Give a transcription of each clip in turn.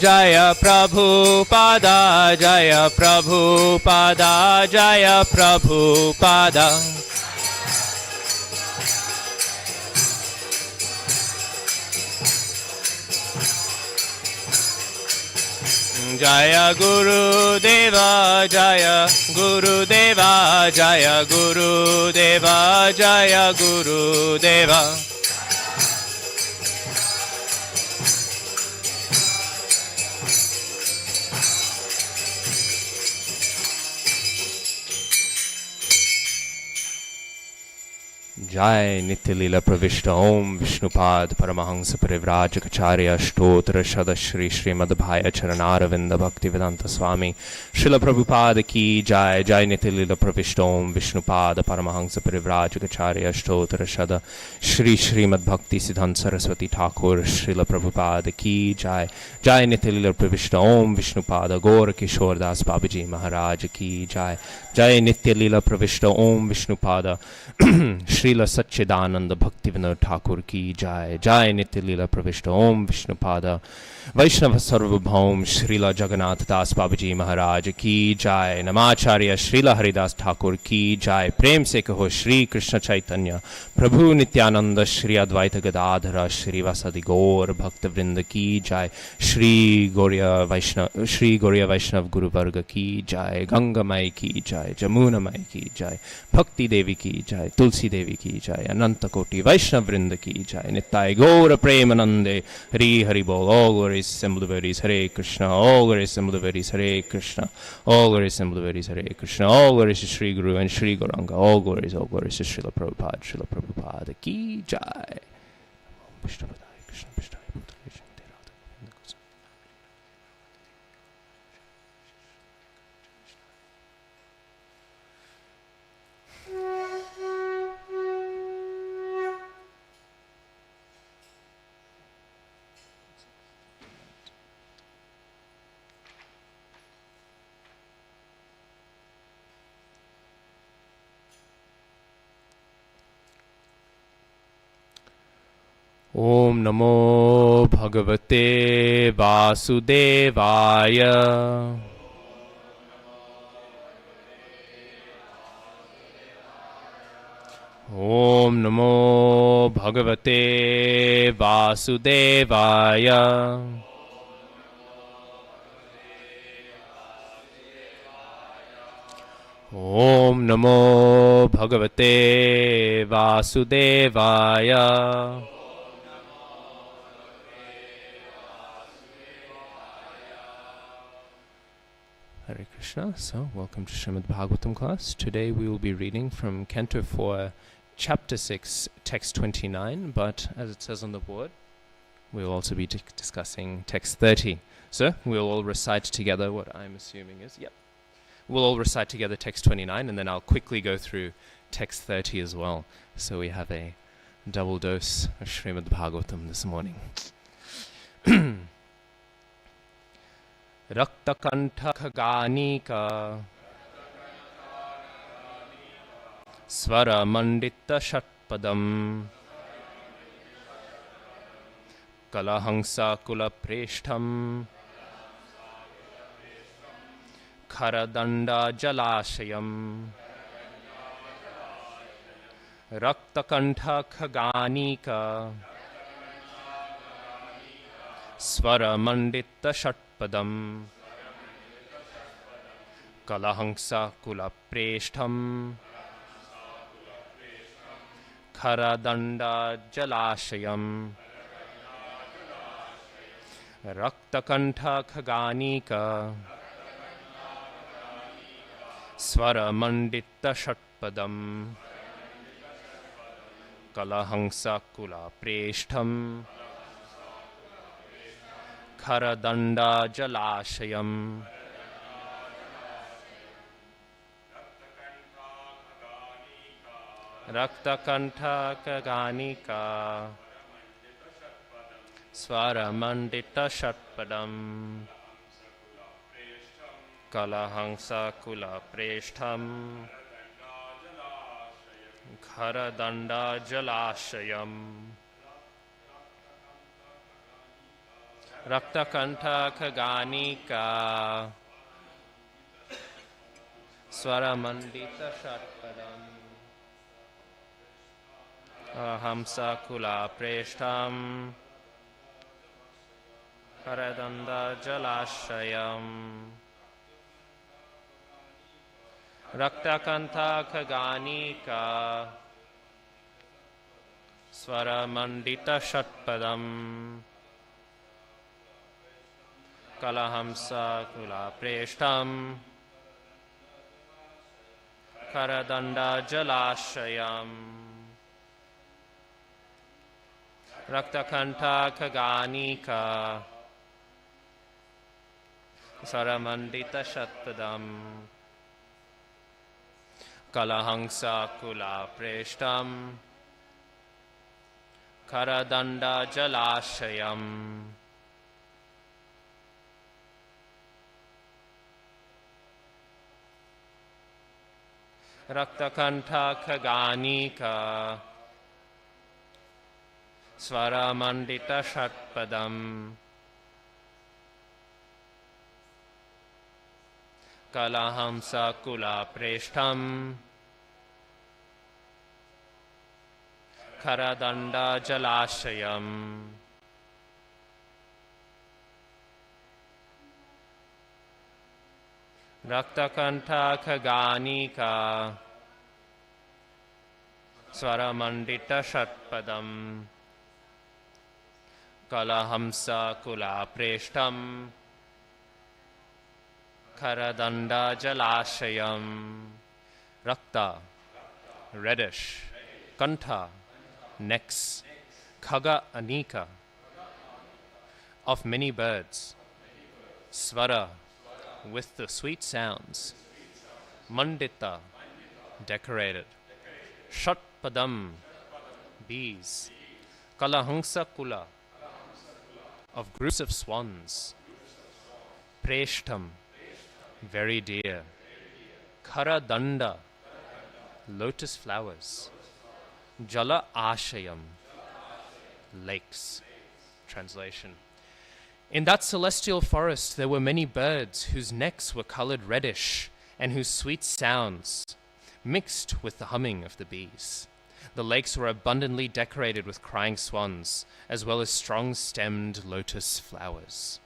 जय प्रभुपादा जय प्रभुपादा जय प्रभुपादा जय गुरुदेवा जय गुरुदेवा जय गुरुदेवा जय गुरुदेवा जय नित्य लीला प्रविष्ट ओम विष्णुपाद परमहंस परिव्राजकाचार्य अष्टोत्तर शत श्री श्रीमद्भाय चरणारविंद भक्ति वेदांत स्वामी श्रील प्रभुपाद की जय। जय नित्य लीला प्रविष्ट ओम विष्णुपाद परमहंस परिव्राजकाचार्य अष्टोत्तर शत श्री श्रीमद्भक्ति सिद्धांत सरस्वती ठाकुर श्रील प्रभुपाद की जय। जय नित्य लीला प्रविष्ट ओम विष्णुपाद गौर किशोरदास बाबूजी महाराज की जय। जय नित्य लीला प्रविष्ट ओम विष्णुपाद श्रील सच्चिदानंद भक्ति विनोद ठाकुर की जय। जय नित्य लीला प्रविष्ट ओम विष्णुपाद वैष्णव सर्वभौम श्रील जगन्नाथ दास बाबूजी महाराज की जय। नमाचार्य श्रील हरिदास ठाकुर की जय। प्रेम से कहो श्री कृष्ण चैतन्य प्रभु नित्यानंद श्री अद्वैत गदाधर श्रीवासदि गौर भक्त वृंद की जय। श्री गौड़ीय वैष्णव गुरुवर्ग की जय। गंगामय की जय, जमुनामय की जय, भक्ति देवी की जय, तुलसी देवी की जय, अनंत कोटि वैष्णव वृंद की जय। नित्याय गौर प्रेमानंदे हरि हरि बोल। All glories, assemble devotees, Hare Krishna. All glories, assemble devotees, Hare Krishna. All glories, assemble devotees, Hare Krishna. All glories to Sri Guru and Sri Gauranga. All glories to Srila Prabhupada. Srila Prabhupada ki jai. Vishnu Padaya Krishna Vishnu Padaya ओम नमो भगवते वासुदेवाय। ओम नमो भगवते वासुदेवाय। ओम नमो भगवते वासुदेवाय। Hare Krishna. So, welcome to Srimad Bhagavatam class. Today we will be reading from Canto 4, Chapter 6, Text 29, but as it says on the board, we'll also be discussing Text 30. So, we'll all recite together what I'm assuming is, we'll all recite together Text 29, and then I'll quickly go through Text 30 as well. So we have a double dose of Srimad Bhagavatam this morning. रक्तकंठ खगानीका स्वर मंडित षट्पदम कलहंसा कुल प्रेष्ठम खरदंडा जलाशयम रक्तकंठ खगानीका स्वर मंडित षट्पदम कलहंसा कुल प्रेष्ठम खरदंडा जलाशयम रक्तकंठ खगानीका स्वर मंडित षट्पदम कलहंसा कुल प्रेष्ठम खरदंडा जलाशयम रक्तकंठ खगानीका स्वरमंडित षट्पदम कलहंसा कुल प्रेष्ठम खरदंडा जलाशयम Raktakanta Khaganika Swaramandita Shatpadam Ahamsa Kula Preshtam Haradanda Jalashayam Raktakanta Khaganika Swaramandita Shatpadam Kalahamsa Kula Preshtam Karadanda Jalashayam Raktakanta Khaganika Saramandita Shatpadam Kalahangsa Kula Preshtam Karadanda Jalashayam Raktakanta Khaganika Swaramandita Shatpadam Kalahamsa Kula Preshtam Karadanda Jalashayam Raktakanta Khaganika Swaramandita Shatpadam Kalahamsa Kula Preshtam Karadanda Jalashayam Rakta, reddish. Kantha, necks. Khaga Anika, of many birds. Svara, with the sweet sounds. Mandita, decorated. Shatpadam, bees. Kalahangsa Kula, of groups of swans. Preshtam, very dear. Karadanda, lotus flowers. Jala Ashayam, lakes. Translation. In that celestial forest there were many birds whose necks were colored reddish and whose sweet sounds mixed with the humming of the bees. The lakes were abundantly decorated with crying swans, as well as strong-stemmed lotus flowers.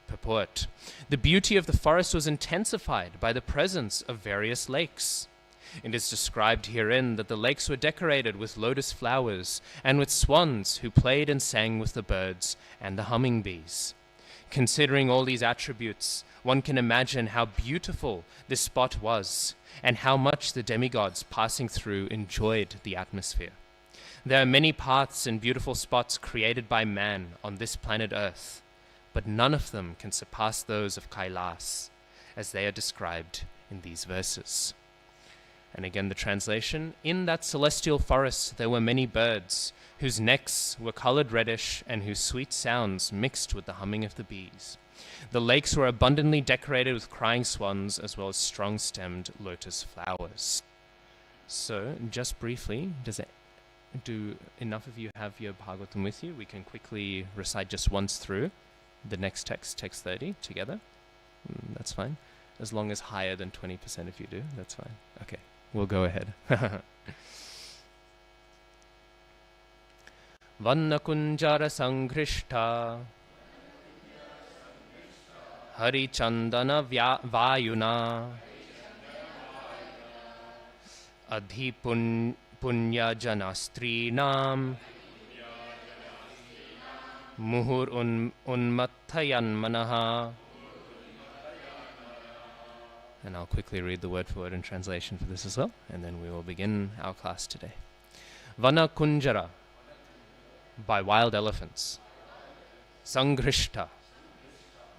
Purport. The beauty of the forest was intensified by the presence of various lakes. It is described herein that the lakes were decorated with lotus flowers and with swans who played and sang with the birds and the hummingbees. Considering all these attributes, one can imagine how beautiful this spot was and how much the demigods passing through enjoyed the atmosphere. There are many paths and beautiful spots created by man on this planet Earth, but none of them can surpass those of Kailas, as they are described in these verses. And again the translation. In that celestial forest there were many birds, whose necks were colored reddish and whose sweet sounds mixed with the humming of the bees. The lakes were abundantly decorated with crying swans as well as strong-stemmed lotus flowers. So, just briefly, do enough of you have your Bhagavatam with you? We can quickly recite just once through the next text, text 30, together. That's fine. As long as higher than 20% of you do, that's fine. Okay, we'll go ahead. Vannakunjara Sangrishta Harichandana Vayuna Adhi Punya Janastrinam Muhur Unmathayan Manaha. And I'll quickly read the word for word in translation for this as well, and then we will begin our class today. Vana Kunjara, by wild elephants. Sangrishta,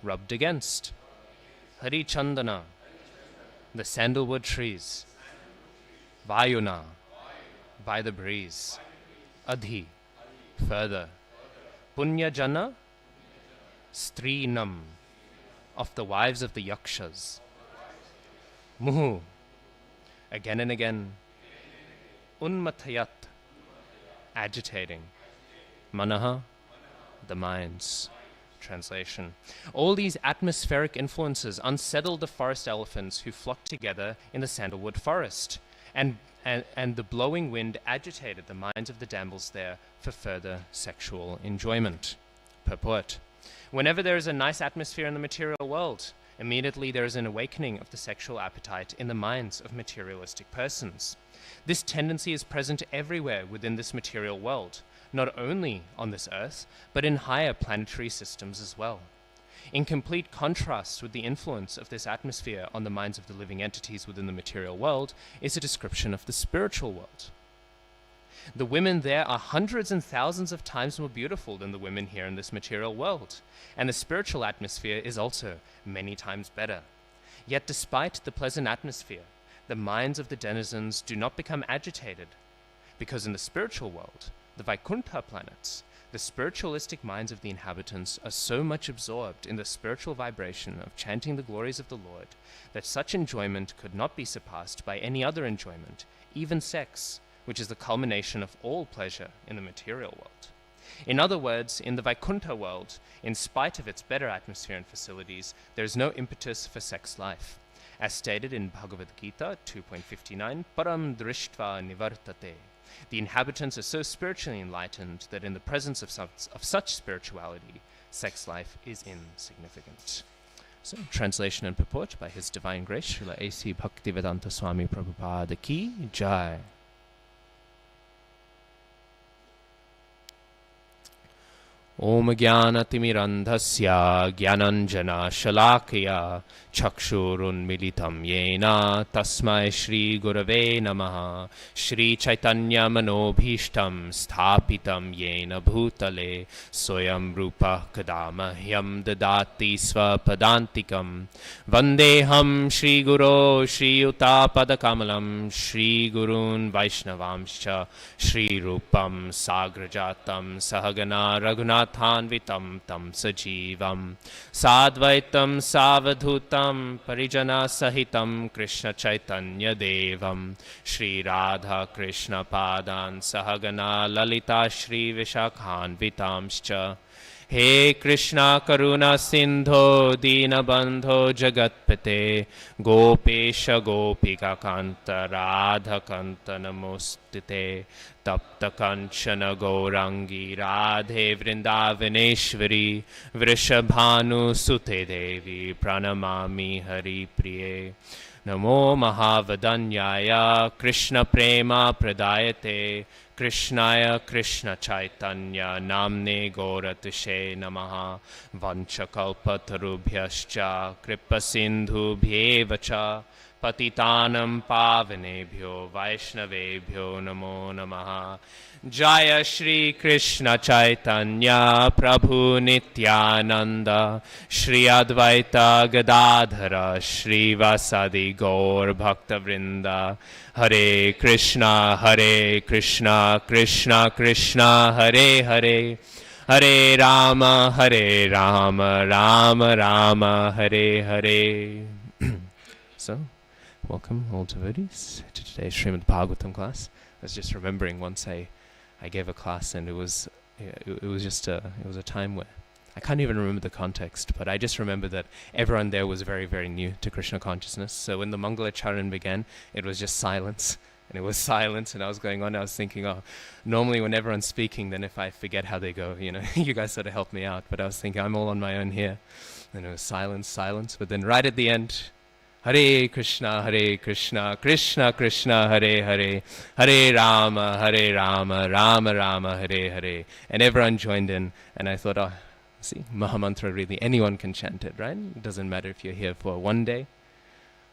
rubbed against. Harichandana, the sandalwood trees. Vayuna, by the breeze. Adhi, further. Punyajana, Strinam, of the wives of the yakshas. Muhu, again and again. Unmathayat, agitating. Manaha, the minds. Translation. All these atmospheric influences unsettled the forest elephants who flocked together in the sandalwood forest, and the blowing wind agitated the minds of the damsels there for further sexual enjoyment. Purport. Whenever there is a nice atmosphere in the material world, immediately there is an awakening of the sexual appetite in the minds of materialistic persons. This tendency is present everywhere within this material world, not only on this earth, but in higher planetary systems as well. In complete contrast with the influence of this atmosphere on the minds of the living entities within the material world is a description of the spiritual world. The women there are hundreds and thousands of times more beautiful than the women here in this material world, and the spiritual atmosphere is also many times better. Yet despite the pleasant atmosphere, the minds of the denizens do not become agitated, because in the spiritual world, the Vaikuntha planets, the spiritualistic minds of the inhabitants are so much absorbed in the spiritual vibration of chanting the glories of the Lord that such enjoyment could not be surpassed by any other enjoyment, even sex, which is the culmination of all pleasure in the material world. In other words, in the Vaikuntha world, in spite of its better atmosphere and facilities, there is no impetus for sex life. As stated in Bhagavad Gita 2.59, Param Drishtva Nivartate. The inhabitants are so spiritually enlightened that in the presence of such spirituality, sex life is insignificant. So, translation and purport by His Divine Grace, Srila A.C. Bhaktivedanta Swami Prabhupada Ki Jai. Om Jnanatimirandhasya Jnananjana Shalakaya Chakshurun Militam Yena Tasmai Shri Gurave Namaha Shri Chaitanya Manobhishtam Sthapitam Yena Bhutale Soyam Rupa Kadamahyam Dadati Svapadantikam Vandeham Shri Guru Shri Utapadakamalam Shri Gurun Vaishnavamscha Shri Rupam Sagrajatam Sahagana Raghunath Thanvitam tam sajivam sadvaitam savadhutam parijana sahitam Krishna Chaitanya Devam Shri Radha Krishna Padan Sahagana Lalita Shri Vishakhanvitamscha He Krishna Karuna Sindho Dinabandho Jagatpate Gopesha Gopika Kanta Radha Kanta Namostite Tapta Kanchana Gaurangi Radhe Vrindavaneshwari Vrishabhanu Sute Devi Pranamami Hari Priye Namo Mahavadanyaya Krishna Prema Pradayate Krishnaya Krishna Chaitanya Namne Gauratishe Namaha Vanchakalpatarubhyascha Kripasindhubhyevacha Patitanam Pavanebhyo Vaishnavebhyo Namo Namaha Jaya Shri Krishna Chaitanya Prabhu Nityananda Shri Advaita Gadadhara Shri Vasadi Gaur Bhakta Vrinda Hare Krishna Krishna Krishna Hare Hare Hare Rama Rama Rama Hare Hare. So, welcome all devotees to today's Srimad Bhagavatam class. I was just remembering once I gave a class and it was a time where I can't even remember the context, but I just remember that everyone there was very, very new to Krishna consciousness. So when the Mangalacharan began, it was just silence. And it was silence, and I was going on, I was thinking, oh, normally when everyone's speaking, then if I forget how they go, you guys sort of help me out. But I was thinking, I'm all on my own here. And it was silence. But then right at the end, Hare Krishna, Krishna Krishna, Hare Hare, Hare Rama, Rama Rama, Hare Hare. And everyone joined in, and I thought, oh, see, Mahamantra really, anyone can chant it, right? It doesn't matter if you're here for one day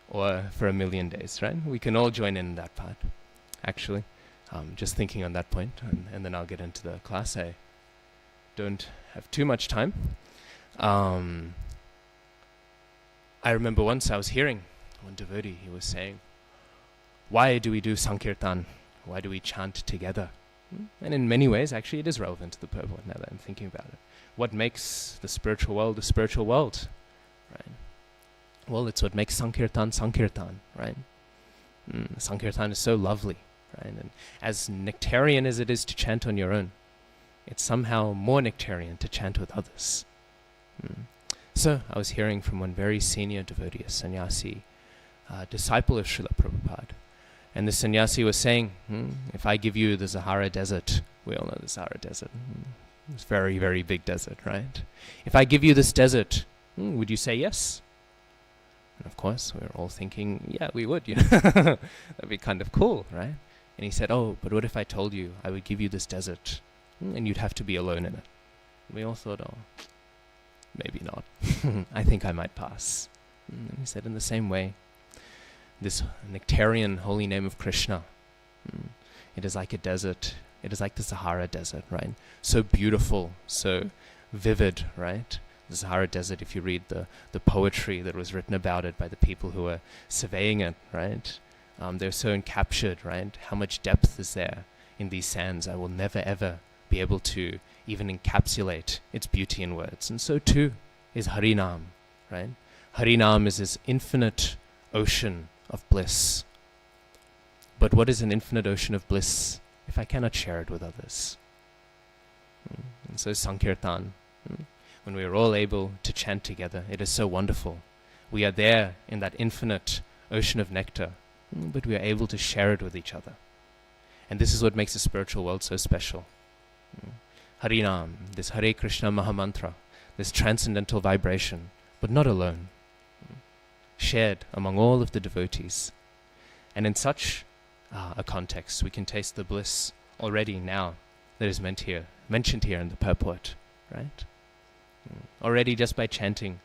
or for 1,000,000 days, right? We can all join in that part, actually. Just thinking on that point, and then I'll get into the class. I don't have too much time. I remember once I was hearing one devotee, he was saying, why do we do Sankirtan? Why do we chant together? And in many ways, actually, it is relevant to the purport now that I'm thinking about it. What makes the spiritual world the spiritual world, right? Well, it's what makes Sankirtan, right? Sankirtan is so lovely, right? And as nectarian as it is to chant on your own, it's somehow more nectarian to chant with others, So I was hearing from one very senior devotee, a sannyasi, disciple of Srila Prabhupada. And the sannyasi was saying, if I give you the Sahara Desert, we all know the Sahara Desert, it's very, very big desert, right? If I give you this desert, would you say yes? And of course, we were all thinking, yeah, we would. That'd be kind of cool, right? And he said, oh, but what if I told you I would give you this desert and you'd have to be alone in it? We all thought, oh, maybe not. I think I might pass. And he said, in the same way, this nectarian holy name of Krishna, it is like a desert. It is like the Sahara Desert, right? So beautiful, so vivid, right? The Sahara Desert, if you read the poetry that was written about it by the people who were surveying it, right? They're so encaptured, right? How much depth is there in these sands? I will never, ever be able to even encapsulate its beauty in words. And so too is Harinam, right? Harinam is this infinite ocean of bliss. But what is an infinite ocean of bliss if I cannot share it with others? And so Sankirtan, when we are all able to chant together, it is so wonderful. We are there in that infinite ocean of nectar, but we are able to share it with each other. And this is what makes the spiritual world so special. Harinam, this Hare Krishna Mahamantra, this transcendental vibration, but not alone, shared among all of the devotees. And in such a context, we can taste the bliss already now that is mentioned here in the purport, right? Already just by chanting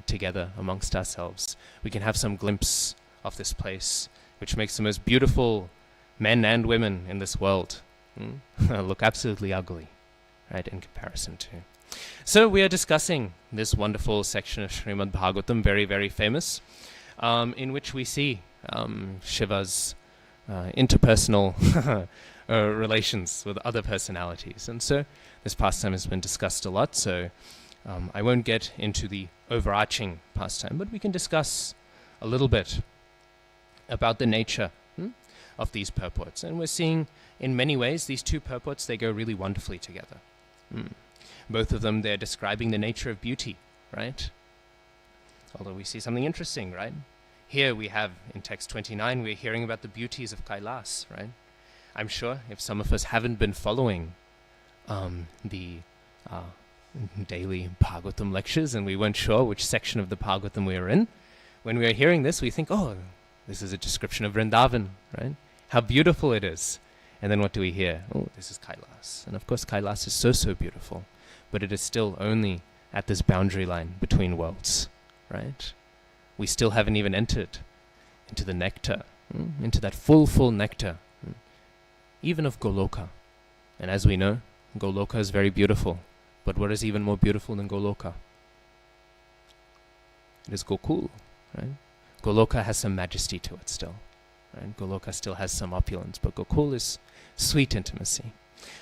together amongst ourselves, we can have some glimpse of this place, which makes the most beautiful men and women in this world look absolutely ugly, right, in comparison to. So we are discussing this wonderful section of Srimad Bhagavatam, very, very famous, in which we see Shiva's interpersonal relations with other personalities. And so this pastime has been discussed a lot, so I won't get into the overarching pastime, but we can discuss a little bit about the nature of these purports. And we're seeing, in many ways, these two purports, they go really wonderfully together. Both of them, they're describing the nature of beauty, right? Although we see something interesting, right? Here we have, in text 29, we're hearing about the beauties of Kailas, right? I'm sure if some of us haven't been following the daily Bhagavatam lectures and we weren't sure which section of the Bhagavatam we were in, when we are hearing this, we think, oh, this is a description of Vrindavan, right? How beautiful it is. And then what do we hear? Oh, this is Kailas. And of course, Kailas is so, so beautiful, but it is still only at this boundary line between worlds, right? We still haven't even entered into the nectar, into that full, full nectar, even of Goloka. And as we know, Goloka is very beautiful. But what is even more beautiful than Goloka? It is Gokul, right? Goloka has some majesty to it still, right? Goloka still has some opulence, but Gokul is sweet intimacy.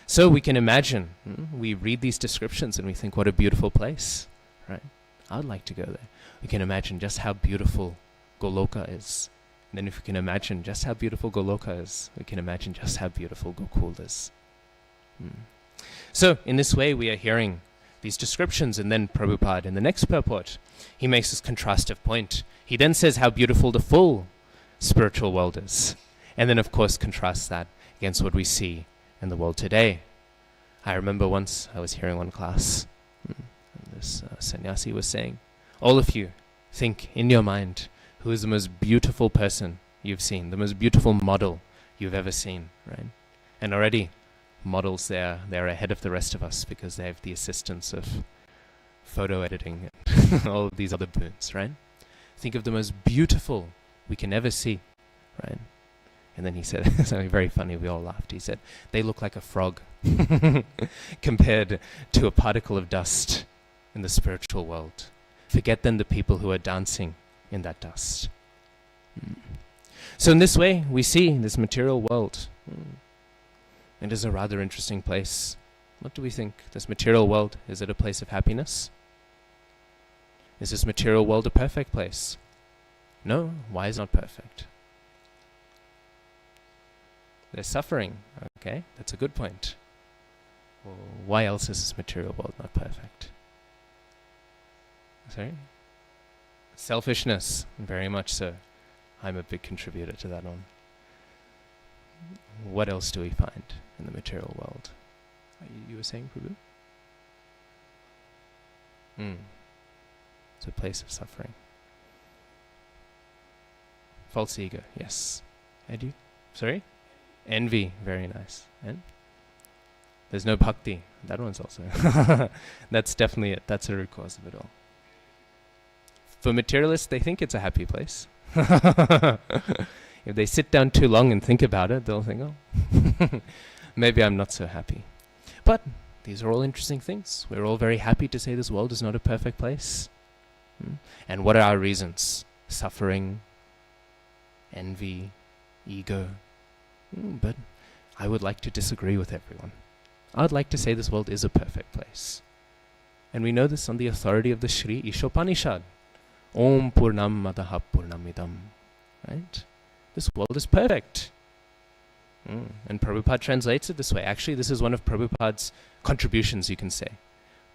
So we can imagine, we read these descriptions and we think, what a beautiful place, right? I would like to go there. We can imagine just how beautiful Goloka is. And then if we can imagine just how beautiful Goloka is, we can imagine just how beautiful Gokul is. So in this way, we are hearing these descriptions, and then Prabhupada, in the next purport, he makes this contrastive point. He then says how beautiful the full spiritual world is, and then of course contrasts that against what we see in the world today. I remember once I was hearing one class, and this sannyasi was saying, all of you think in your mind, who is the most beautiful person you've seen, the most beautiful model you've ever seen, right? And already models, they're ahead of the rest of us because they have the assistance of photo editing and all of these other boons, right? Think of the most beautiful we can ever see, right? And then he said something very funny, we all laughed. He said, they look like a frog compared to a particle of dust in the spiritual world. Forget then the people who are dancing in that dust. So in this way, we see this material world. It is a rather interesting place. What do we think? This material world, is it a place of happiness? Is this material world a perfect place? No. Why is it not perfect? There's suffering. Okay, that's a good point. Well, why else is this material world not perfect? Sorry? Selfishness, very much so. I'm a big contributor to that one. What else do we find in the material world? You were saying, Prabhu? It's a place of suffering. False ego, yes. Edu? Sorry? Envy, very nice. And? There's no bhakti. That one's also. That's definitely it. That's a root cause of it all. For materialists, they think it's a happy place. If they sit down too long and think about it, they'll think, oh, maybe I'm not so happy. But these are all interesting things. We're all very happy to say this world is not a perfect place. And what are our reasons? Suffering, envy, ego. But I would like to disagree with everyone. I would like to say this world is a perfect place. And we know this on the authority of the Sri Ishopanishad. Om Purnam Madaha Purnamidam. Right? This world is perfect. And Prabhupada translates it this way. Actually, this is one of Prabhupada's contributions, you can say.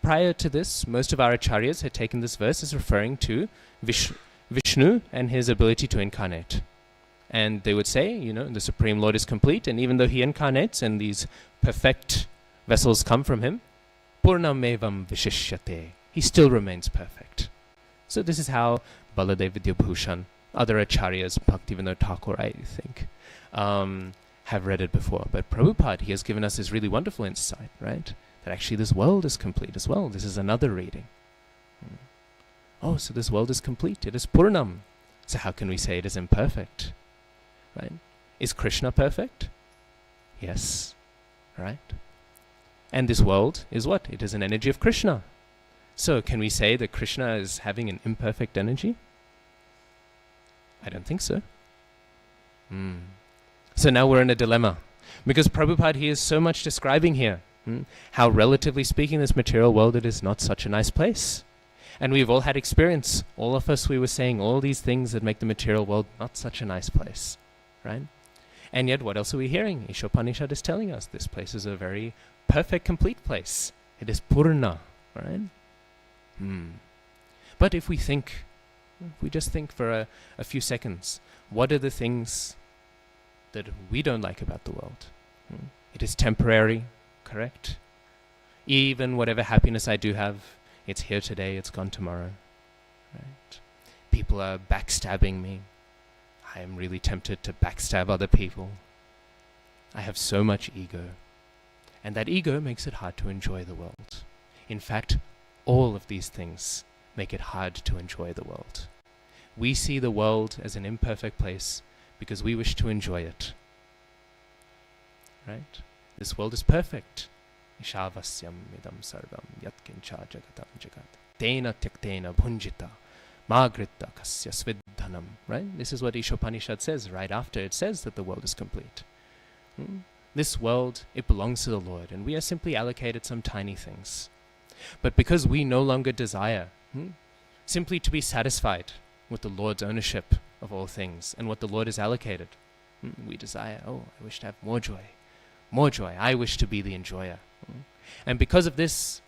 Prior to this, most of our acharyas had taken this verse as referring to Vishnu and his ability to incarnate. And they would say, the Supreme Lord is complete, and even though he incarnates and these perfect vessels come from him, Purnamevam Vishishyate, he still remains perfect. So this is how Baladev Vidyabhushan, other acharyas, Bhaktivinoda Thakur, I think, have read it before. But Prabhupada, he has given us this really wonderful insight, right? That actually this world is complete as well. This is another reading. Oh, so this world is complete. It is Purnam. So how can we say it is imperfect? Right? Is Krishna perfect? Yes. Right? And this world is what? It is an energy of Krishna. So can we say that Krishna is having an imperfect energy? I don't think so. So now we're in a dilemma. Because Prabhupada, he is so much describing here how, relatively speaking, this material world, it is not such a nice place. And we've all had experience. All of us, we were saying all these things that make the material world not such a nice place. Right? And yet, what else are we hearing? Ishopanishad is telling us this place is a very perfect, complete place. It is Purna. Right? But if we just think for a few seconds, what are the things that we don't like about the world? It is temporary, correct? Even whatever happiness I do have, it's here today, it's gone tomorrow. Right? People are backstabbing me. I am really tempted to backstab other people. I have so much ego. And that ego makes it hard to enjoy the world. In fact, all of these things make it hard to enjoy the world. We see the world as an imperfect place because we wish to enjoy it. Right? This world is perfect. Ishavasyam idam sarvam yatkincha jagatam jagat. Tena tyaktena bhunjita magritta kasya sviddhanam. Right? This is what Ishopanishad says right after it says that the world is complete. This world, it belongs to the Lord, and we are simply allocated some tiny things. But because we no longer desire simply to be satisfied with the Lord's ownership of all things and what the Lord has allocated, we desire, I wish to have more joy. More joy. I wish to be the enjoyer. And because of this,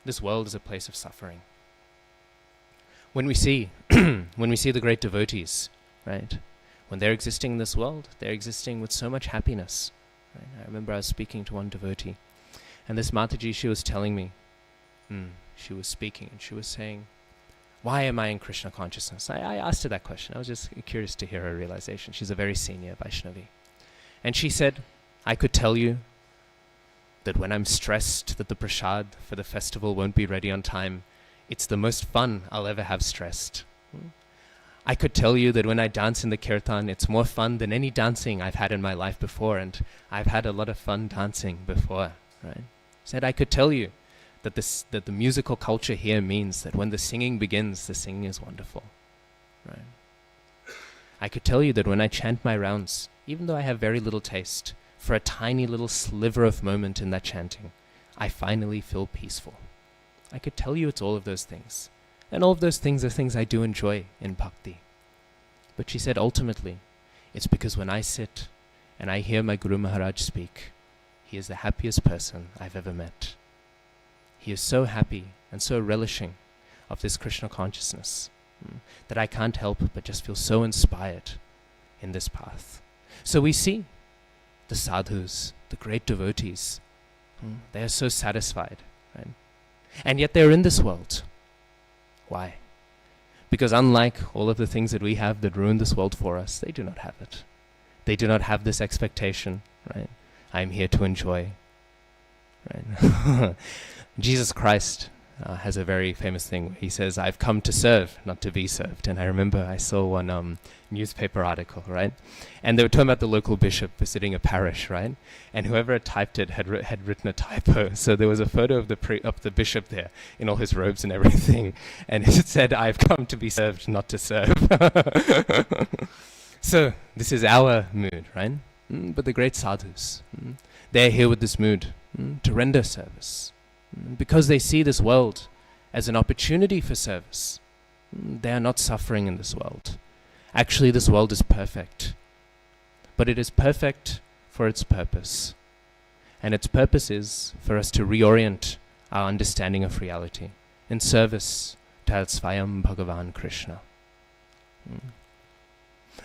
this world is a place of suffering. When we see the great devotees, right? When they're existing in this world, they're existing with so much happiness. Right? I remember I was speaking to one devotee, and this Mataji, she was telling me, she was speaking, and she was saying, why am I in Krishna consciousness? I asked her that question. I was just curious to hear her realization. She's a very senior Vaishnavi. And she said, I could tell you that when I'm stressed that the prasad for the festival won't be ready on time, it's the most fun I'll ever have stressed. I could tell you that when I dance in the kirtan, it's more fun than any dancing I've had in my life before, and I've had a lot of fun dancing before. Right? Said I could tell you that the musical culture here means that when the singing begins, the singing is wonderful. Right? I could tell you that when I chant my rounds, even though I have very little taste, for a tiny little sliver of moment in that chanting, I finally feel peaceful. I could tell you it's all of those things. And all of those things are things I do enjoy in bhakti. But she said ultimately, it's because when I sit and I hear my Guru Maharaj speak, he is the happiest person I've ever met. He is so happy and so relishing of this Krishna consciousness, that I can't help but just feel so inspired in this path. So we see the sadhus, the great devotees, they are so satisfied, right? And yet they're in this world. Why? Because unlike all of the things that we have that ruin this world for us, they do not have it. They do not have this expectation, right? I'm here to enjoy, right? Jesus Christ has a very famous thing where he says, I've come to serve, not to be served. And I remember I saw one newspaper article, right? And they were talking about the local bishop visiting a parish, right? And whoever had typed it had written a typo. So there was a photo of the bishop there in all his robes and everything. And it said, I've come to be served, not to serve. So this is our mood, right? But the great sadhus, they're here with this mood to render service. Because they see this world as an opportunity for service. They are not suffering in this world. Actually, this world is perfect. But it is perfect for its purpose. And its purpose is for us to reorient our understanding of reality in service to Svayam Bhagavan Krishna.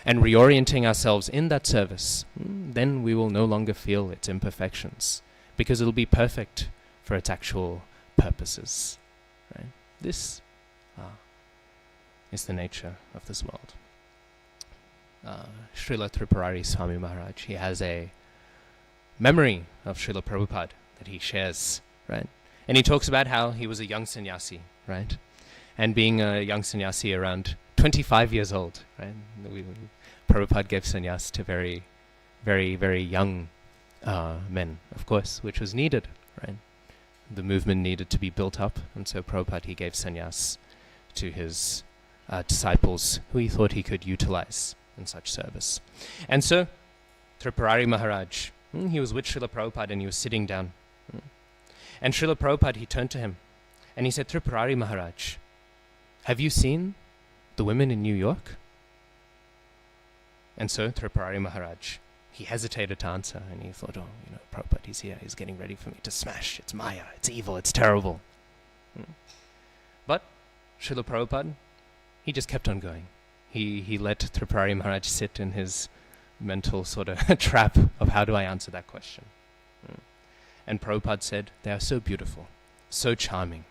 And reorienting ourselves in that service, then we will no longer feel its imperfections, because it'll be perfect for its actual purposes. Right? This is the nature of this world. Srila Tripurari Swami Maharaj, he has a memory of Srila Prabhupada that he shares, right? And he talks about how he was a young sannyasi, right? And being a young sannyasi around 25 years old, right? Prabhupada gave sannyas to very, very, very young men, of course, which was needed, right? The movement needed to be built up, and so Prabhupada, he gave sannyas to his disciples who he thought he could utilize in such service. And so, Tripurari Maharaj, he was with Srila Prabhupada and he was sitting down. And Srila Prabhupada, he turned to him and he said, Tripurari Maharaj, have you seen the women in New York? And so Tripurari Maharaj, he hesitated to answer, and he thought, Prabhupada, he's here, he's getting ready for me to smash. It's Maya, it's evil, it's terrible. But Srila Prabhupada, he just kept on going. He let Tripurari Maharaj sit in his mental sort of trap of how do I answer that question. And Prabhupada said, they are so beautiful, so charming.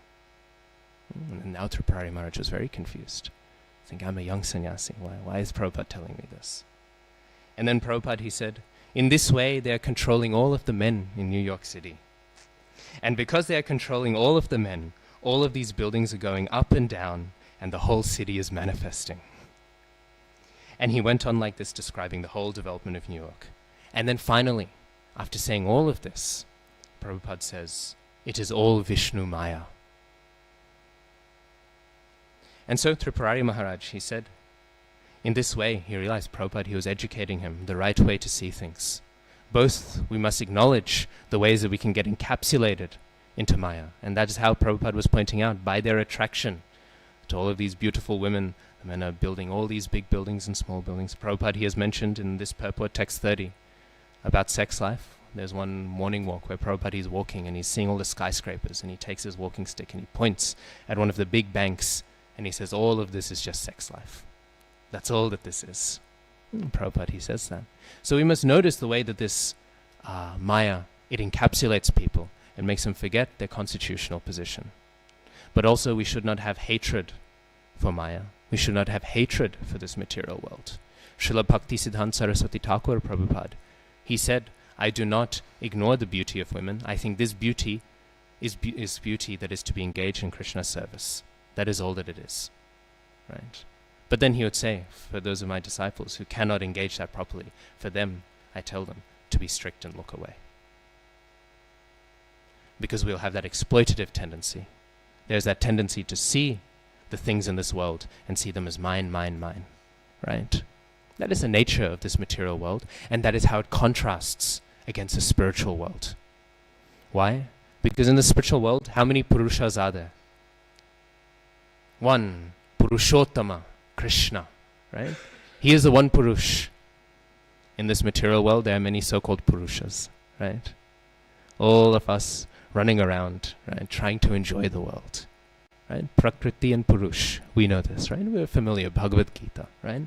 And now Tripurari Maharaj was very confused. I think I'm a young sannyasi. Why is Prabhupada telling me this? And then Prabhupada, he said, in this way, they are controlling all of the men in New York City. And because they are controlling all of the men, all of these buildings are going up and down, and the whole city is manifesting. And he went on like this, describing the whole development of New York. And then finally, after saying all of this, Prabhupada says, it is all Vishnu Maya. And so Tripurari Maharaj, he said, in this way, he realized Prabhupada, he was educating him the right way to see things. Both, we must acknowledge the ways that we can get encapsulated into Maya. And that is how Prabhupada was pointing out, by their attraction to all of these beautiful women, the men are building all these big buildings and small buildings. Prabhupada, he has mentioned in this purport, text 30, about sex life. There's one morning walk where Prabhupada is walking and he's seeing all the skyscrapers, and he takes his walking stick and he points at one of the big banks and he says, all of this is just sex life. That's all that this is. Prabhupada, he says that. So we must notice the way that this Maya, it encapsulates people and makes them forget their constitutional position. But also we should not have hatred for Maya. We should not have hatred for this material world. Srila Bhakti Siddhanta Saraswati Thakur Prabhupada, he said, I do not ignore the beauty of women. I think this beauty is beauty that is to be engaged in Krishna's service. That is all that it is. Right? But then he would say, for those of my disciples who cannot engage that properly, for them, I tell them to be strict and look away. Because we'll have that exploitative tendency. There's that tendency to see the things in this world and see them as mine, mine, mine. Right? That is the nature of this material world, and that is how it contrasts against the spiritual world. Why? Because in the spiritual world, how many Purushas are there? One, Purushottama, Krishna, right? He is the one Purush. In this material world, there are many so-called Purushas, right? All of us running around, right, trying to enjoy the world. right? Prakriti and Purush. We know this, right? We're familiar, Bhagavad Gita, right?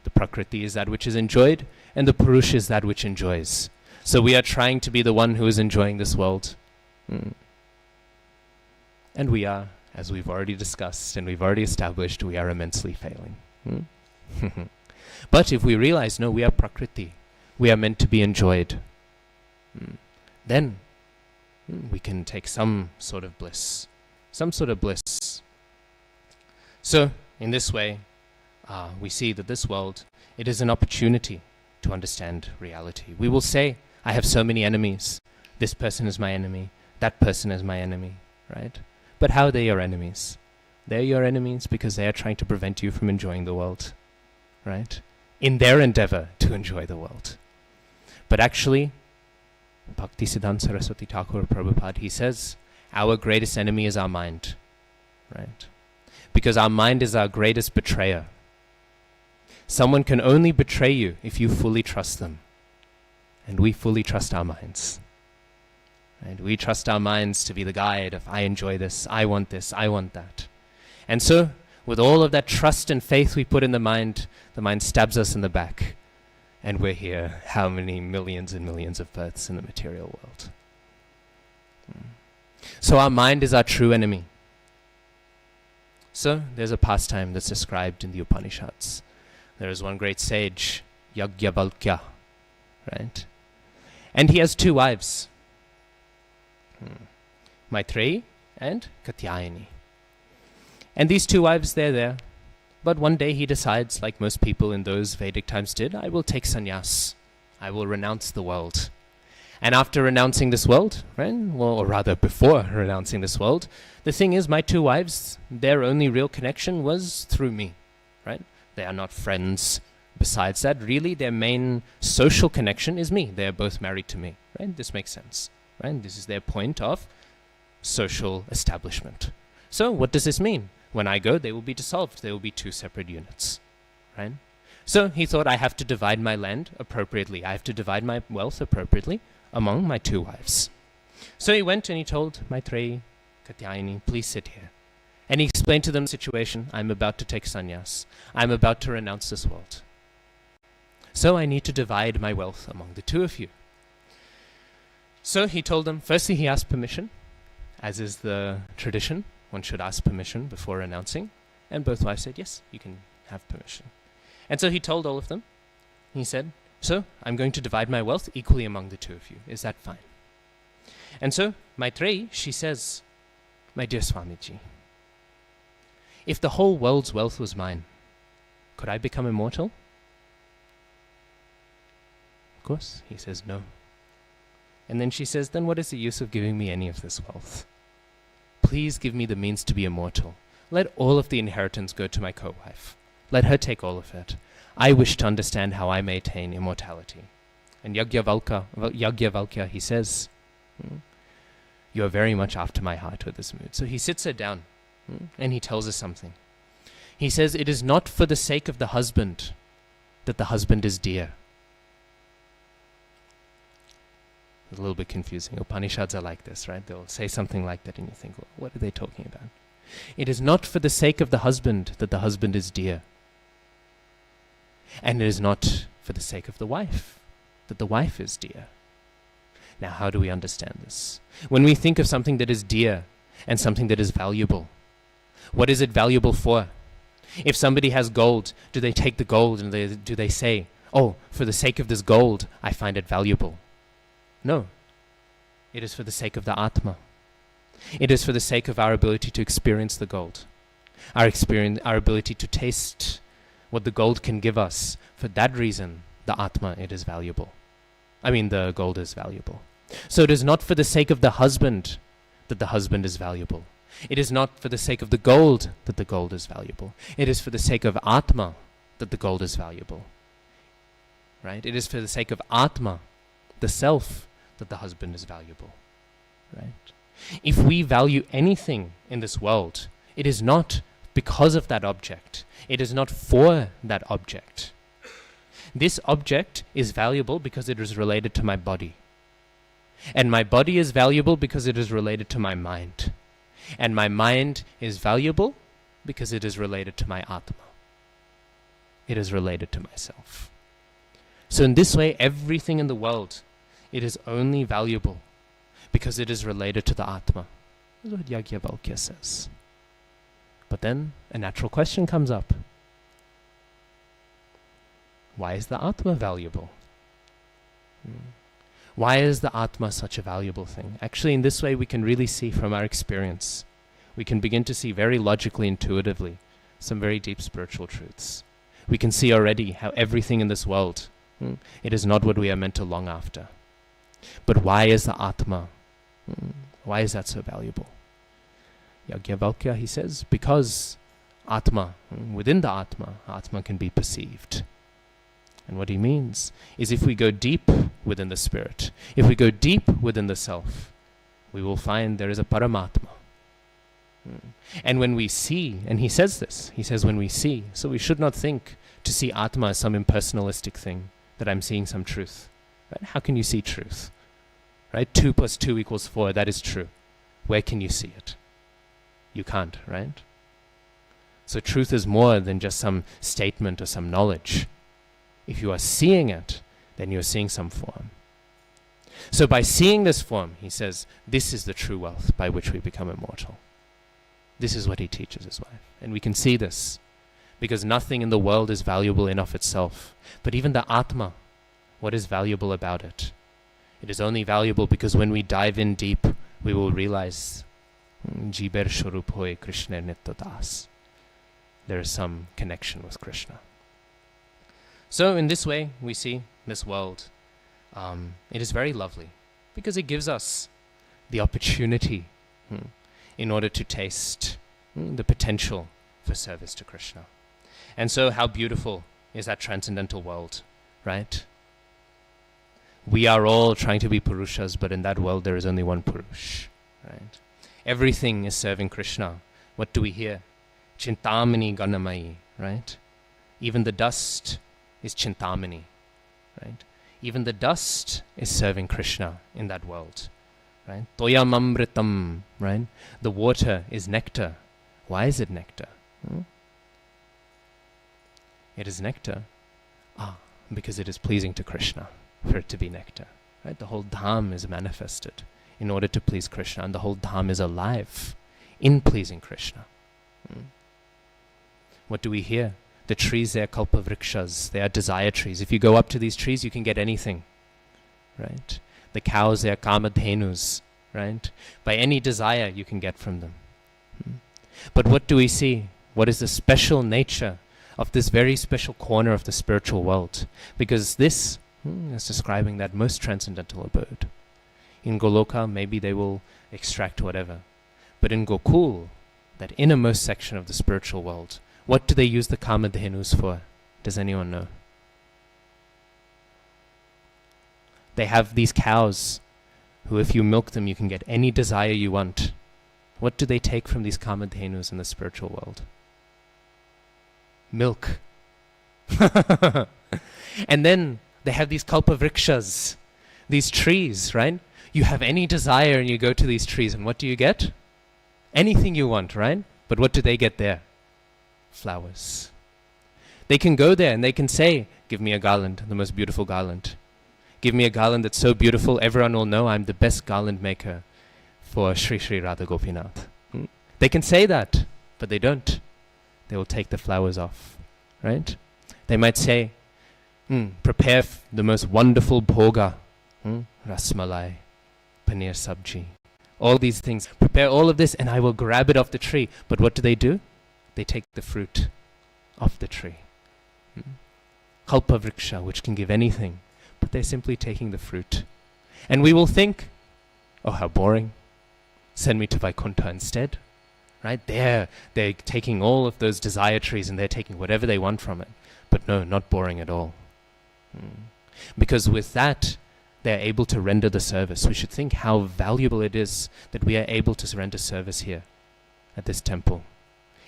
The Prakriti is that which is enjoyed, and the Purush is that which enjoys. So we are trying to be the one who is enjoying this world. And we are, as we've already discussed and we've already established, we are immensely failing. But if we realize, no, we are Prakriti, we are meant to be enjoyed, then we can take some sort of bliss. Some sort of bliss. So, in this way, we see that this world, it is an opportunity to understand reality. We will say, I have so many enemies. This person is my enemy. That person is my enemy, right? But how are they your enemies? They're your enemies because they are trying to prevent you from enjoying the world, right? In their endeavor to enjoy the world. But actually, Bhaktisiddhanta Saraswati Thakur Prabhupada, he says, our greatest enemy is our mind, right? Because our mind is our greatest betrayer. Someone can only betray you if you fully trust them. And we fully trust our minds. Right? We trust our minds to be the guide of, I enjoy this, I want that. And so, with all of that trust and faith we put in the mind stabs us in the back. And we're here, how many millions and millions of births in the material world. So our mind is our true enemy. So there's a pastime that's described in the Upanishads. There is one great sage, Yajnavalkya, right? And he has 2 wives, Maitreyi and Katyayani. And these 2 wives, they're there. But one day he decides, like most people in those Vedic times did, I will take sannyas. I will renounce the world. And after renouncing this world, right, well, or rather before renouncing this world, the thing is, my 2 wives, their only real connection was through me, right? They are not friends. Besides that, really, their main social connection is me. They are both married to me, right? This makes sense, right? This is their point of social establishment. So what does this mean? When I go, they will be dissolved. They will be 2 separate units, right? So he thought, I have to divide my land appropriately. I have to divide my wealth appropriately among my 2 wives. So he went and he told Maitreyi, Katyayani, please sit here. And he explained to them the situation. I'm about to take sannyas. I'm about to renounce this world. So I need to divide my wealth among the 2 of you. So he told them, firstly he asked permission, as is the tradition. One should ask permission before renouncing. And both wives said, yes, you can have permission. And so he told all of them, he said, so I'm going to divide my wealth equally among the 2 of you. Is that fine? And so Maitreyi, she says, my dear Swamiji, if the whole world's wealth was mine, could I become immortal? Of course, he says no. And then she says, then what is the use of giving me any of this wealth? Please give me the means to be immortal. Let all of the inheritance go to my co-wife. Let her take all of it. I wish to understand how I may attain immortality. And Yajnavalkya, he says, you are very much after my heart with this mood. So he sits her down and he tells her something. He says, it is not for the sake of the husband that the husband is dear. It's a little bit confusing. Upanishads are like this, right? They'll say something like that and you think, well, what are they talking about? It is not for the sake of the husband that the husband is dear. And it is not for the sake of the wife that the wife is dear. Now, how do we understand this? When we think of something that is dear and something that is valuable, what is it valuable for? If somebody has gold, do they take the gold and do they say, oh, for the sake of this gold, I find it valuable? No. It is for the sake of the Atma. It is for the sake of our ability to experience the gold. Our ability to taste what the gold can give us. For that reason, the Atma, it is valuable. The gold is valuable. So it is not for the sake of the husband that the husband is valuable. It is not for the sake of the gold that the gold is valuable. It is for the sake of Atma that the gold is valuable. Right? It is for the sake of Atma, the self, that the husband is valuable. Right? If we value anything in this world, it is not because of that object. It is not for that object. This object is valuable because it is related to my body. And my body is valuable because it is related to my mind. And my mind is valuable because it is related to my Atma. It is related to myself. So in this way, everything in the world, it is only valuable because it is related to the Atma. That's what Yajnavalkya says. But then a natural question comes up. Why is the Atma valuable? Why is the Atma such a valuable thing? Actually, in this way, we can really see from our experience. We can begin to see very logically, intuitively, some very deep spiritual truths. We can see already how everything in this world, it is not what we are meant to long after. But why is the Atma? Why is that so valuable? Yajnavalkya, he says, because Atma, within the Atma can be perceived. And what he means is if we go deep within the spirit, if we go deep within the self, we will find there is a Paramatma. And when we see, and he says this, he says when we see, so we should not think to see Atma as some impersonalistic thing, that I'm seeing some truth. Right? How can you see truth? Right? 2 + 2 = 4, that is true. Where can you see it? You can't, right? So truth is more than just some statement or some knowledge. If you are seeing it, then you are seeing some form. So by seeing this form, he says, this is the true wealth by which we become immortal. This is what he teaches his wife. And we can see this, because nothing in the world is valuable in of itself. But even the Atma, what is valuable about it? It is only valuable because when we dive in deep, we will realize Jiber Swarup hoy Krishna Nitya Das. There is some connection with Krishna. So in this way, we see this world. It is very lovely because it gives us the opportunity in order to taste the potential for service to Krishna. And so how beautiful is that transcendental world, right? We are all trying to be Purushas, but in that world there is only one Purush, right? Everything is serving Krishna. What do we hear? Chintamani Ganamayi, right? Even the dust is Chintamani, right? Even the dust is serving Krishna in that world, right? Toyamamritam, right? The water is nectar. Why is it nectar? It is nectar because it is pleasing to Krishna for it to be nectar, right? The whole dham is manifested in order to please Krishna, and the whole dham is alive in pleasing Krishna. What do we hear? The trees, they are kalpavrikshas, they are desire trees. If you go up to these trees, you can get anything, right? The cows, they are kamadhenus, right? By any desire, you can get from them. But what do we see? What is the special nature of this very special corner of the spiritual world? Because this is describing that most transcendental abode. In Goloka, maybe they will extract whatever. But in Gokul, that innermost section of the spiritual world, what do they use the kamadhenus for? Does anyone know? They have these cows who, if you milk them, you can get any desire you want. What do they take from these kamadhenus in the spiritual world? Milk. And then they have these kalpavrikshas, these trees, right? You have any desire and you go to these trees, and what do you get? Anything you want, right? But what do they get there? Flowers. They can go there and they can say, give me a garland, the most beautiful garland. Give me a garland that's so beautiful, everyone will know I'm the best garland maker for Sri Sri Radha Gopinath. They can say that, but they don't. They will take the flowers off, right? They might say, prepare the most wonderful bhoga, rasmalai, paneer sabji, all these things. Prepare all of this and I will grab it off the tree. But what do? They take the fruit off the tree. Kalpavriksha, which can give anything, but they're simply taking the fruit. And we will think, oh, how boring. Send me to Vaikuntha instead. Right? They're taking all of those desire trees and they're taking whatever they want from it. But no, not boring at all. Because with that, they're able to render the service. We should think how valuable it is that we are able to render service here at this temple.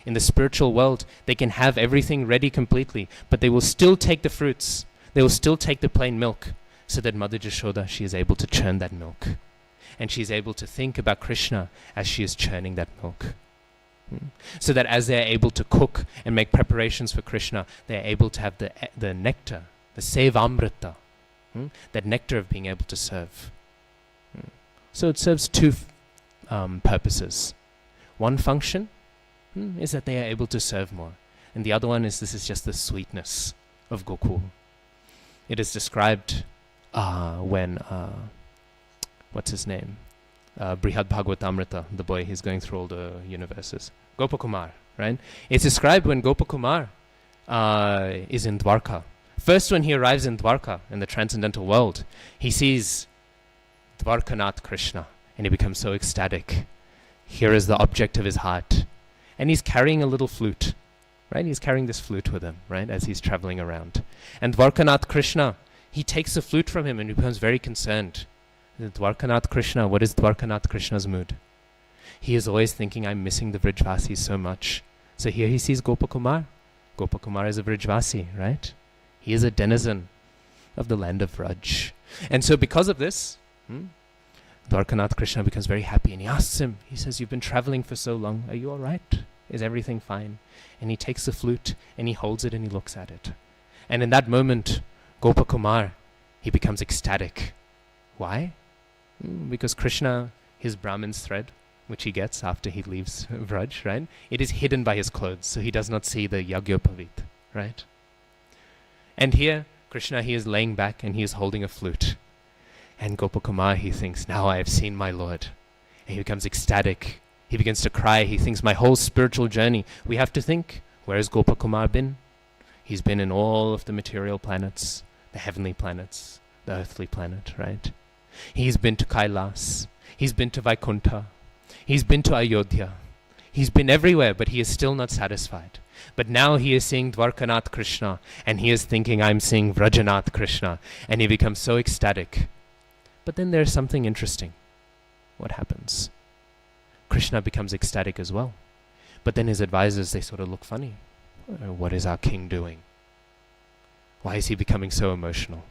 In the spiritual world, they can have everything ready completely, but they will still take the fruits. They will still take the plain milk so that Mother Jashoda, she is able to churn that milk. And she's able to think about Krishna as she is churning that milk. So that as they're able to cook and make preparations for Krishna, they're able to have the nectar, the sevamrita, that nectar of being able to serve. So it serves two purposes. One function is that they are able to serve more. And the other one is this is just the sweetness of Gokul. It is described when, what's his name? Brihad Bhagavatamrita, the boy, he's going through all the universes. Gopakumar, right? It's described when Gopakumar is in Dwarka. First, when he arrives in Dwarka, in the transcendental world, he sees Dwarkanath Krishna, and he becomes so ecstatic. Here is the object of his heart. And he's carrying a little flute, right? He's carrying this flute with him, right, as he's traveling around. And Dwarkanath Krishna, he takes the flute from him and he becomes very concerned. Dwarkanath Krishna, what is Dwarkanath Krishna's mood? He is always thinking, I'm missing the Vrijvasis so much. So here he sees Gopakumar. Gopakumar is a Vrijvasi, right? He is a denizen of the land of Vraj. And so because of this, Dwarkanath Krishna becomes very happy and he asks him, he says, you've been traveling for so long, are you all right? Is everything fine? And he takes the flute and he holds it and he looks at it. And in that moment, Gopakumar, he becomes ecstatic. Why? Because Krishna, his Brahmin's thread, which he gets after he leaves Vraj, right? It is hidden by his clothes, so he does not see the Yagyopavit, right? And here, Krishna, he is laying back and he is holding a flute. And Gopakumar, he thinks, now I have seen my Lord. And he becomes ecstatic. He begins to cry. He thinks, my whole spiritual journey. We have to think, where has Gopakumar been? He's been in all of the material planets, the heavenly planets, the earthly planet, right? He's been to Kailas. He's been to Vaikuntha. He's been to Ayodhya. He's been everywhere, but he is still not satisfied. But now he is seeing Dwarkanath Krishna, and he is thinking, I'm seeing Vrajanath Krishna, and he becomes so ecstatic. But then there's something interesting. What happens? Krishna becomes ecstatic as well. But then his advisors, they sort of look funny. What is our king doing? Why is he becoming so emotional?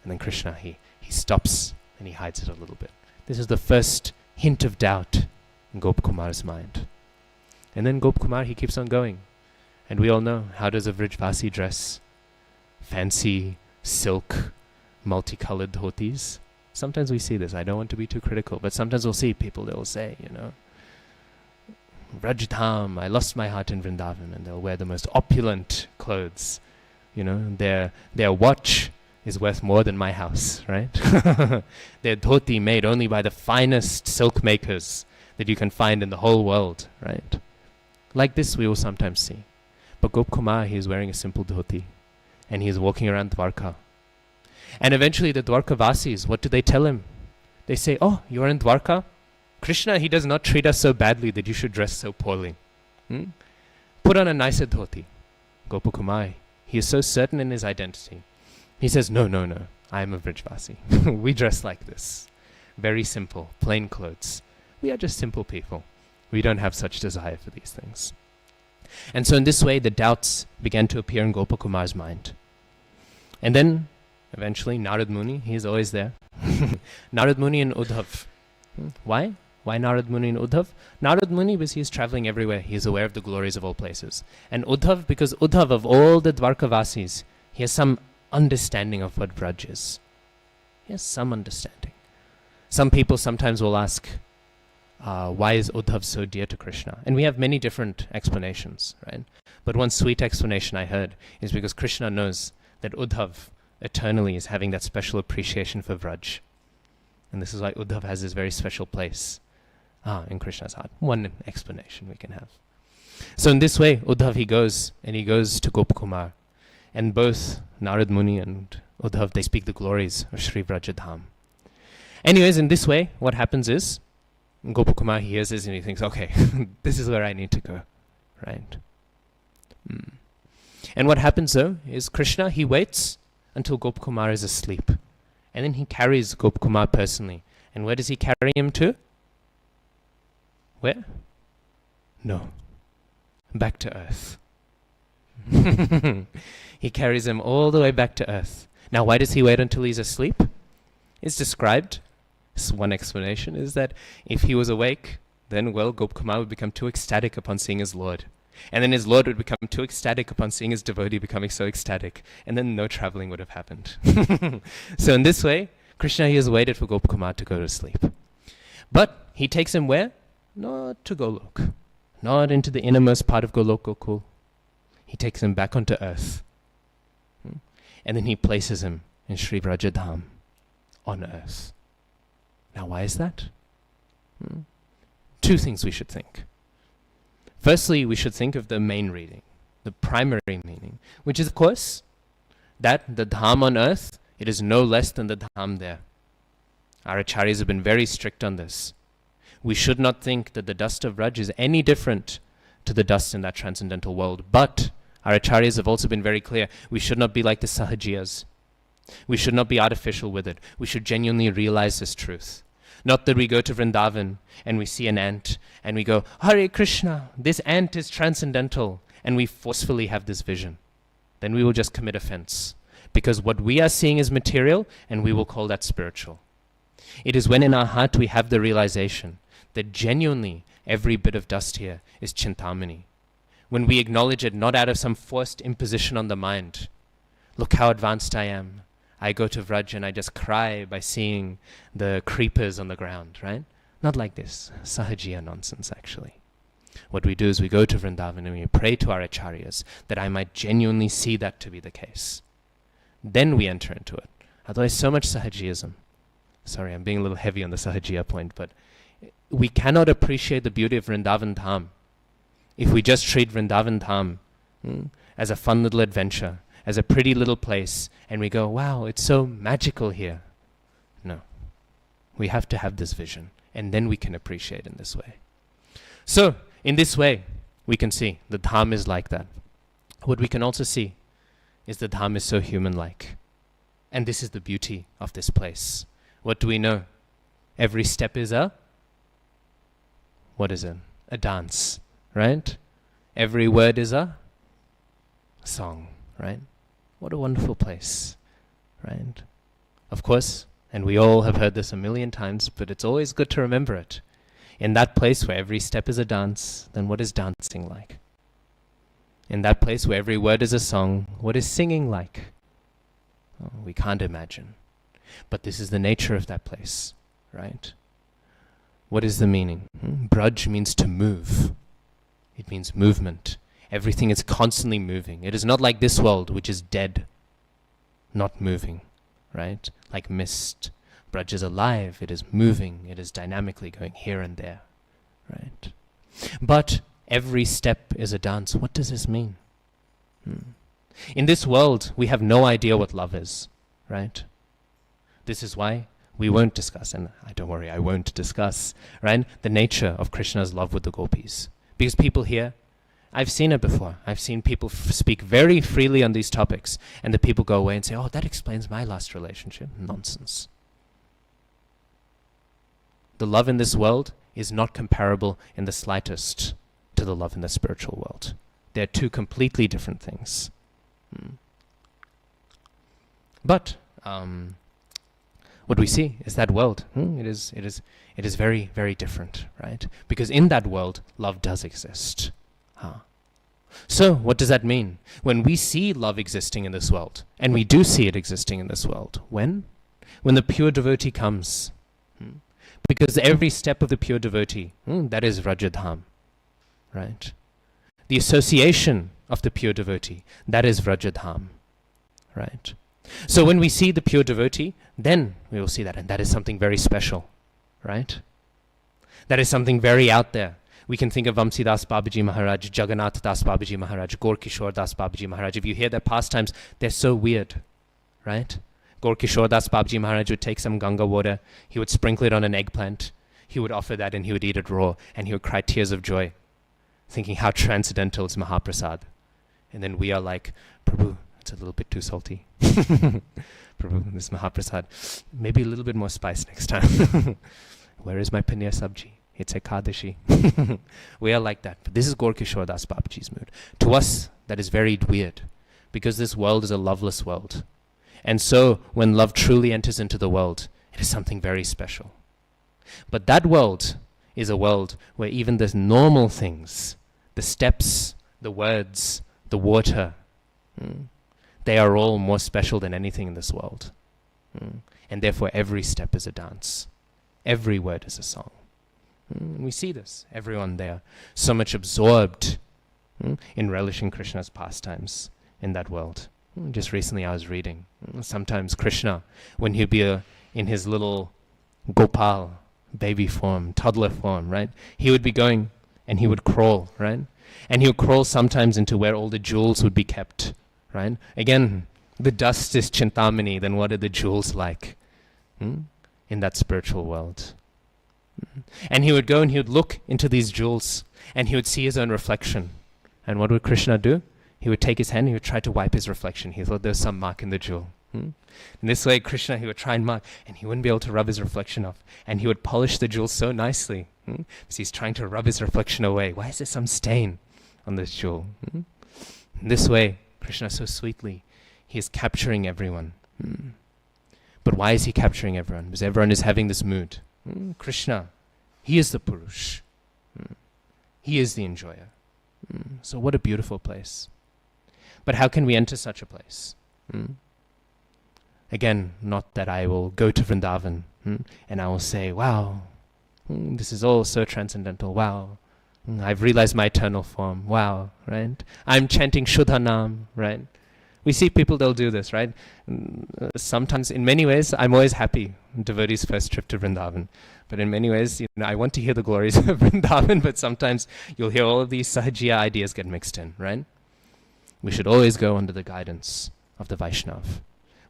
And then Krishna, he stops and he hides it a little bit. This is the first hint of doubt in Gopkumar's mind. And then Gopkumar, he keeps on going. And we all know, how does a Vrijvasi dress? Fancy, silk, multicolored dhotis. Sometimes we see this. I don't want to be too critical, but sometimes we'll see people, they'll say, Vrajdham, I lost my heart in Vrindavan, and they'll wear the most opulent clothes. Their watch is worth more than my house, right? Their dhoti made only by the finest silk makers that you can find in the whole world, right? Like this we will sometimes see. But Gopkumar, he is wearing a simple dhoti, and he is walking around Dwarka. And eventually the Dwarkavasis, what do they tell him? They say, oh, you are in Dwarka? Krishna, he does not treat us so badly that you should dress so poorly. Put on a nicer dhoti. Gopakumar, he is so certain in his identity. He says, no, I am a Vrijvasi. We dress like this. Very simple, plain clothes. We are just simple people. We don't have such desire for these things. And so in this way, the doubts began to appear in Gopakumar's mind. And then, eventually, Narad Muni, he is always there. Narad Muni and Uddhav. Why? Why Narad Muni and Uddhav? Narad Muni, because he is traveling everywhere. He is aware of the glories of all places. And Uddhav, because Uddhav, of all the Dwarkavasis, he has some understanding of what Vraj is. He has some understanding. Some people sometimes will ask, why is Uddhav so dear to Krishna? And we have many different explanations, right? But one sweet explanation I heard is because Krishna knows that Uddhav eternally is having that special appreciation for Vraj. And this is why Uddhav has this very special place in Krishna's heart. One explanation we can have. So in this way, Uddhav, he goes to Gopkumar. And both Narad Muni and Uddhav, they speak the glories of Sri Vrajadham. Anyways, in this way, what happens is, Gopakumar, he hears this and he thinks, okay, this is where I need to go, right? And what happens though, is Krishna, he waits until Gopakumar is asleep. And then he carries Gopakumar personally. And where does he carry him to? Where? No. Back to earth. He carries him all the way back to earth. Now, why does he wait until he's asleep? It's described one explanation is that if he was awake, then, well, Gopkumar would become too ecstatic upon seeing his Lord. And then his Lord would become too ecstatic upon seeing his devotee becoming so ecstatic. And then no traveling would have happened. So in this way, Krishna he has waited for Gopkumar to go to sleep. But he takes him where? Not to Golok. Not into the innermost part of Golok Gokul. He takes him back onto earth. And then he places him in Sri Vrajadham on earth. Now why is that? Two things we should think. Firstly, we should think of the main reading, the primary meaning, which is, of course, that the dham on earth, it is no less than the dham there. Our acharyas have been very strict on this. We should not think that the dust of Vraj is any different to the dust in that transcendental world. But our acharyas have also been very clear. We should not be like the sahajiyas. We should not be artificial with it. We should genuinely realize this truth. Not that we go to Vrindavan and we see an ant and we go, Hare Krishna, this ant is transcendental, and we forcefully have this vision. Then we will just commit offense. Because what we are seeing is material, and we will call that spiritual. It is when in our heart we have the realization that genuinely every bit of dust here is Chintamani. When we acknowledge it not out of some forced imposition on the mind. Look how advanced I am. I go to Vraj and I just cry by seeing the creepers on the ground, right? Not like this sahajiya nonsense, actually. What we do is we go to Vrindavan and we pray to our acharyas that I might genuinely see that to be the case. Then we enter into it. Otherwise, so much sahajiyism. Sorry, I'm being a little heavy on the sahajiya point, but we cannot appreciate the beauty of Vrindavan Dham if we just treat Vrindavan Dham as a fun little adventure, as a pretty little place, and we go, wow, it's so magical here. No. We have to have this vision, and then we can appreciate in this way. So, in this way, we can see the Dham is like that. What we can also see is the Dham is so human-like. And this is the beauty of this place. What do we know? Every step is what is it? A dance, right? Every word is a song, right? What a wonderful place, right? Of course, and we all have heard this a million times, but it's always good to remember it. In that place where every step is a dance, then what is dancing like? In that place where every word is a song, what is singing like? Oh, we can't imagine. But this is the nature of that place, right? What is the meaning? Braj means to move. It means movement. Everything is constantly moving. It is not like this world, which is dead, not moving, right? Like mist. Braj is alive. It is moving. It is dynamically going here and there, right? But every step is a dance. What does this mean? In this world, we have no idea what love is, right? This is why we won't discuss, and don't worry, I won't discuss, right, the nature of Krishna's love with the gopis. Because people here, I've seen it before. I've seen people speak very freely on these topics, and the people go away and say, oh, that explains my last relationship. Nonsense. The love in this world is not comparable in the slightest to the love in the spiritual world. They're two completely different things. But what we see is that world. It is very, very different, right? Because in that world, love does exist. So, what does that mean? When we see love existing in this world, and we do see it existing in this world, when? When the pure devotee comes. Because every step of the pure devotee, that is Vrajadham, right? The association of the pure devotee, that is Vrajadham, right? So when we see the pure devotee, then we will see that, and that is something very special, right? That is something very out there. We can think of Vamsidas Babaji Maharaj, Jagannath Das Babaji Maharaj, Gaur Kishore Das Babaji Maharaj. If you hear their pastimes, they're so weird, right? Gaur Kishore Das Babaji Maharaj would take some Ganga water, he would sprinkle it on an eggplant, he would offer that and he would eat it raw, and he would cry tears of joy, thinking how transcendental is Mahaprasad. And then we are like, Prabhu, it's a little bit too salty. Prabhu, this Mahaprasad, maybe a little bit more spice next time. Where is my paneer sabji? It's Ekadashi. We are like that. But this is Gaur Kishore Das Babaji's mood. To us, that is very weird, because this world is a loveless world. And so, when love truly enters into the world, it is something very special. But that world is a world where even the normal things, the steps, the words, the water, they are all more special than anything in this world. And therefore every step is a dance. Every word is a song. We see this, everyone there, so much absorbed in relishing Krishna's pastimes in that world. Just recently I was reading, sometimes Krishna, when he'd be in his little Gopal, baby form, toddler form, right? He would be going and he would crawl, right? And he would crawl sometimes into where all the jewels would be kept, right? Again, the dust is Chintamani, then what are the jewels like in that spiritual world? And he would go and he would look into these jewels and he would see his own reflection. And what would Krishna do? He would take his hand and he would try to wipe his reflection. He thought there was some mark in the jewel. In this way, Krishna, he would try and mark, and he wouldn't be able to rub his reflection off. And he would polish the jewel so nicely, because he's trying to rub his reflection away. Why is there some stain on this jewel? In this way, Krishna so sweetly, he is capturing everyone. But why is he capturing everyone? Because everyone is having this mood. Krishna, he is the Purush. He is the enjoyer. So what a beautiful place. But how can we enter such a place? Again, not that I will go to Vrindavan and I will say, wow, this is all so transcendental. Wow, I've realized my eternal form. Wow, right? I'm chanting Shuddhanam, right? We see people, they'll do this, right? Sometimes, in many ways, I'm always happy, devotees' first trip to Vrindavan. But in many ways, I want to hear the glories of Vrindavan, but sometimes you'll hear all of these Sahajiya ideas get mixed in, right? We should always go under the guidance of the Vaishnav.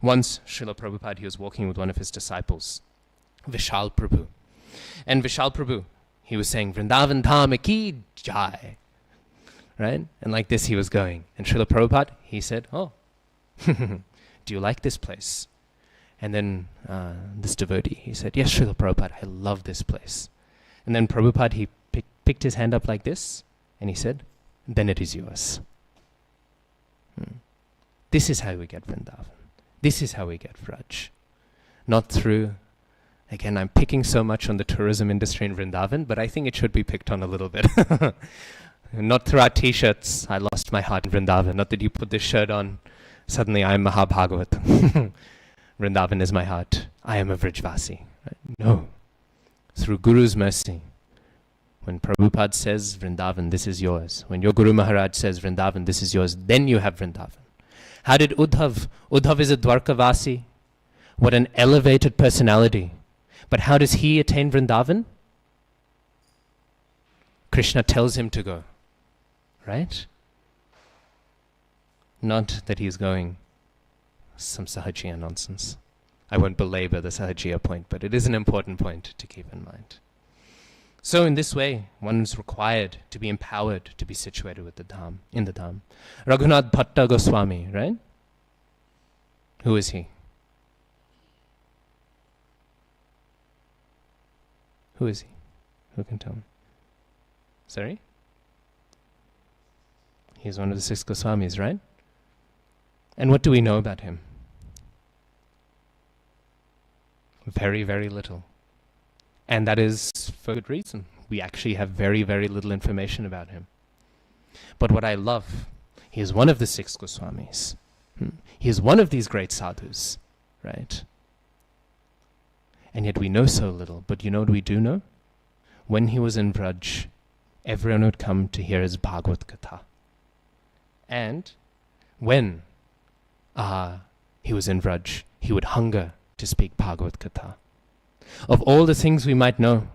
Once, Srila Prabhupada, he was walking with one of his disciples, Vishal Prabhu. And Vishal Prabhu, he was saying, Vrindavan Dham ki jai. Right? And like this he was going. And Srila Prabhupada, he said, oh, do you like this place? And then this devotee, he said, yes, Srila Prabhupada, I love this place. And then Prabhupada, he picked his hand up like this, and he said, then it is yours. This is how we get Vrindavan. This is how we get Vraj. Not through, again, I'm picking so much on the tourism industry in Vrindavan, but I think it should be picked on a little bit. Not through our t-shirts, I lost my heart in Vrindavan. Not that you put this shirt on, suddenly I am Mahabhagavat. Vrindavan is my heart. I am a Vrijvasi. Right? No. Through Guru's mercy. When Prabhupada says, Vrindavan, this is yours. When your Guru Maharaj says, Vrindavan, this is yours, then you have Vrindavan. How did Uddhav? Uddhav is a Dwarkavasi. What an elevated personality. But how does he attain Vrindavan? Krishna tells him to go. Right? Not that he's going some Sahajiya nonsense. I won't belabor the Sahajiya point, but it is an important point to keep in mind. So in this way, one is required to be empowered to be situated with the Dham, in the Dham. Raghunath Bhatta Goswami, right? Who is he? Who is he? Who can tell me? Sorry? He's one of the 6 Goswamis, right? And what do we know about him? Very, very little. And that is for good reason. We actually have very, very little information about him. But what I love, he is one of the 6 Goswamis. He is one of these great sadhus, right? And yet we know so little. But you know what we do know? When he was in Vraj, everyone would come to hear his Bhagavad Katha. And when he was in Vraj, he would hunger to speak Bhagavad Katha. Of all the things we might know,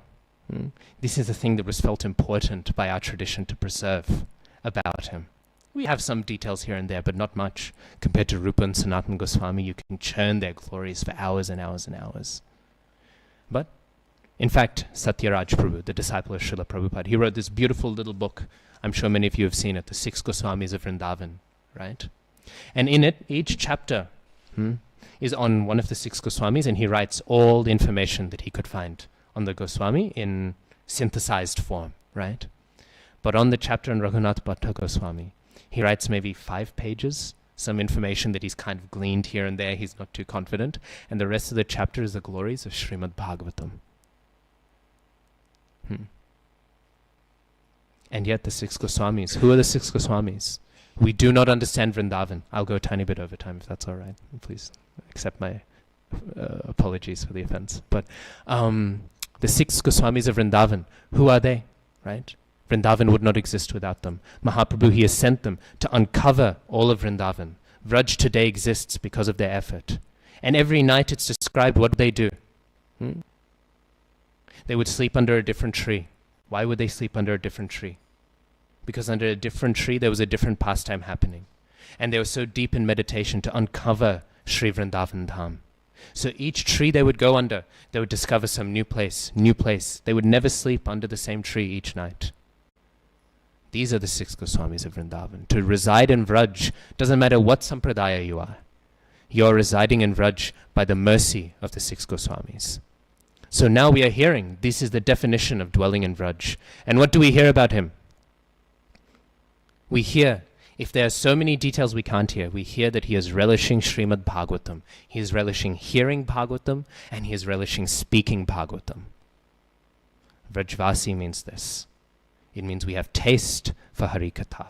this is the thing that was felt important by our tradition to preserve about him. We have some details here and there, but not much. Compared to Rupa and Sanatana Goswami, you can churn their glories for hours and hours and hours. But, in fact, Satyaraj Prabhu, the disciple of Srila Prabhupada, he wrote this beautiful little book. I'm sure many of you have seen it, The 6 Goswamis of Vrindavan, right? And in it, each chapter is on one of the 6 Goswamis, and he writes all the information that he could find on the Goswami in synthesized form, right? But on the chapter on Raghunath Bhatta Goswami, he writes maybe 5 pages, some information that he's kind of gleaned here and there, he's not too confident, and the rest of the chapter is the glories of Srimad Bhagavatam. And yet the six Goswamis, who are the six Goswamis? We do not understand Vrindavan. I'll go a tiny bit over time if that's all right. Please accept my apologies for the offense. But the six Goswamis of Vrindavan, who are they? Right? Vrindavan would not exist without them. Mahaprabhu, he has sent them to uncover all of Vrindavan. Vraj today exists because of their effort. And every night it's described what they do. They would sleep under a different tree. Why would they sleep under a different tree? Because under a different tree there was a different pastime happening. And they were so deep in meditation to uncover Sri Vrindavan Dham. So each tree they would go under, they would discover some new place, new place. They would never sleep under the same tree each night. These are the six Goswamis of Vrindavan. To reside in Vraj, doesn't matter what sampradaya you are. You're residing in Vraj by the mercy of the six Goswamis. So now we are hearing, this is the definition of dwelling in Vraj. And what do we hear about him? We hear, if there are so many details we can't hear, we hear that he is relishing Srimad Bhagavatam. He is relishing hearing Bhagavatam, and he is relishing speaking Bhagavatam. Vrajvasi means this. It means we have taste for Harikatha.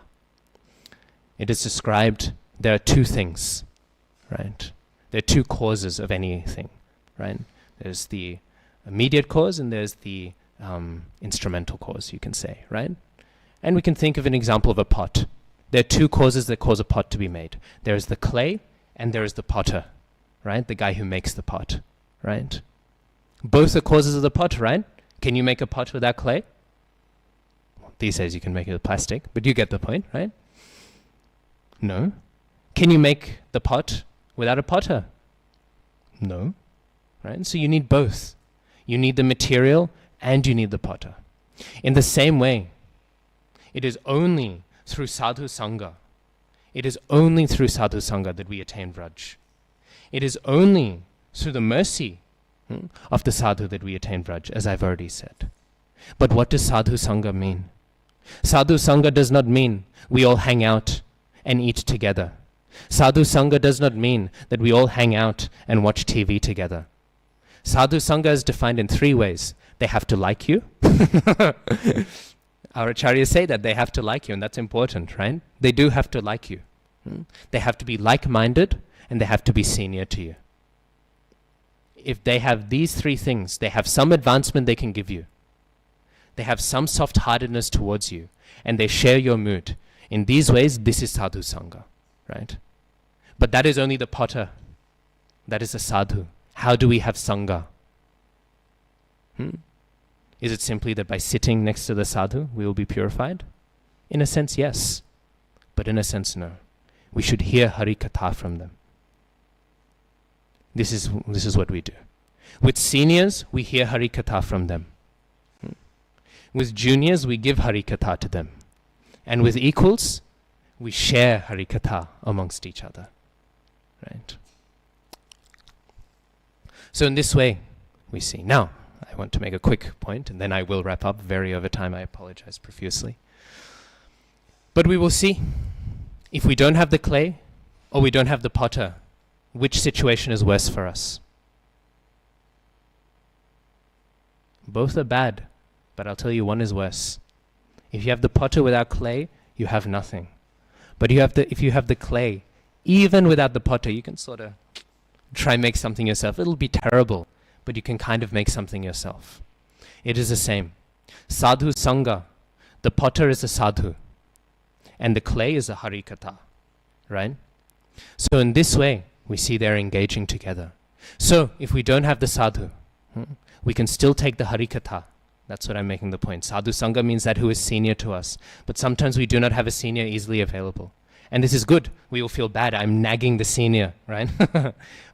It is described, there are two things, right? There are two causes of anything, right? There's the immediate cause and there's the instrumental cause, you can say, right? And we can think of an example of a pot. There are two causes that cause a pot to be made. There is the clay and there is the potter, right? The guy who makes the pot, right? Both are causes of the pot, right? Can you make a pot without clay? These days you can make it with plastic, but you get the point, right? No. Can you make the pot without a potter? No. Right? So you need both. You need the material and you need the potter. In the same way, it is only through sadhu sangha. It is only through sadhu sangha that we attain Vraj. It is only through the mercy of the sadhu that we attain Vraj, as I've already said. But what does sadhu sangha mean? Sadhu sangha does not mean we all hang out and eat together. Sadhu sangha does not mean that we all hang out and watch TV together. Sadhu sangha is defined in three ways. They have to like you. Our acharyas say that they have to like you, and that's important, right? They do have to like you. They have to be like-minded, and they have to be senior to you. If they have these three things, they have some advancement they can give you. They have some soft-heartedness towards you, and they share your mood. In these ways, this is sadhu sangha, right? But that is only the potter. That is a sadhu. How do we have sangha? Is it simply that by sitting next to the sadhu, we will be purified? In a sense, yes. But in a sense, no. We should hear Harikatha from them. This is what we do. With seniors, we hear Harikatha from them. With juniors, we give Harikatha to them. And with equals, we share Harikatha amongst each other. Right? So in this way, we see. Now, I want to make a quick point, and then I will wrap up. Very over time, I apologize profusely. But we will see, if we don't have the clay, or we don't have the potter, which situation is worse for us? Both are bad, but I'll tell you one is worse. If you have the potter without clay, you have nothing. But if you have the clay, even without the potter, you can sort of try and make something yourself. It'll be terrible, but you can kind of make something yourself. It is the same. Sadhu sangha, the potter is a sadhu, and the clay is a harikatha, right? So in this way, we see they're engaging together. So if we don't have the sadhu, we can still take the harikatha. That's what I'm making the point. Sadhu sangha means that who is senior to us. But sometimes we do not have a senior easily available. And this is good. We will feel bad. I'm nagging the senior, right?